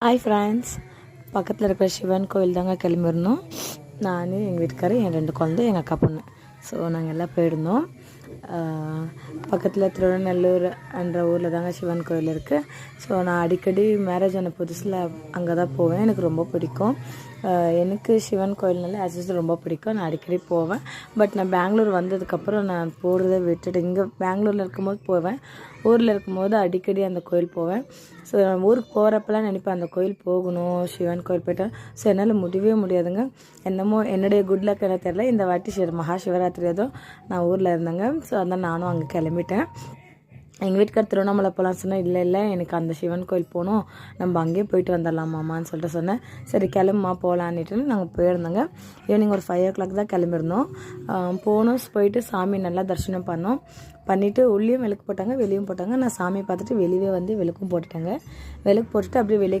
Hi friends, பக்கத்தில் இருக்கிற சிவன் கோயில் தாங்க கிளம்பிருந்தோம். நான், எங்கள் வீட்டுக்காரர், என் 2 குழந்தை, எங்கள் அக்கா பொண்ணு. ஸோ நாங்கள் எல்லாம் போயிருந்தோம். பக்கத்தில் திருவண்ணல்லூர் என்ற ஊரில் தாங்க சிவன் கோயில் இருக்குது. ஸோ நான் அடிக்கடி மேரேஜ் ஆன புதுசில் அங்கே தான் போவேன். எனக்கு ரொம்ப பிடிக்கும். எனக்கு சிவன் கோயில்னால ஆக்சுவலி ரொம்ப பிடிக்கும். நான் அடிக்கடி போவேன். பட் நான் பெங்களூர் வந்ததுக்கப்புறம் நான் போகிறத விட்டுட்டு இங்கே பெங்களூரில் இருக்கும்போது போவேன். ஊரில் இருக்கும்போது அடிக்கடி அந்த கோயில் போவேன். ஸோ நான் ஊருக்கு போகிறப்பெல்லாம் நினைப்பேன் அந்த கோயில் போகணும், சிவன் கோயில் போய்ட்டேன். ஸோ என்னால் முடியவே முடியாதுங்க. என்னமோ என்னுடைய குட் லக் என்ன தெரியல, இந்த வாட்டி மகா சிவராத்திரி ஏதோ நான் ஊரில் இருந்தேங்க. ஸோ அதனால் நானும் அங்கே கிளம்பிட்டேன். எங்கள் வீட்டுக்கார் திருவண்ணாமலை போகலாம் சொன்னால், இல்லை எனக்கு அந்த சிவன் கோயில் போகணும், நம்ம அங்கேயே போயிட்டு வந்துடலாமாம்மான்னு சொல்லிட்டு சொன்னேன். சரி கிளம்புமா போகலான்னுட்டு நாங்கள் போயிருந்தோங்க. ஈவினிங் ஒரு 5 o'clock தான் கிளம்பியிருந்தோம். போயிட்டு சாமி நல்லா தரிசனம் பண்ணிவிட்டு உள்ளேயும் விளக்கு போட்டாங்க, வெளியும் போட்டாங்க. நான் சாமி பார்த்துட்டு வெளியே வந்து விளக்கும் போட்டுட்டேங்க. விளக்கு போட்டுட்டு அப்படியே வெளியே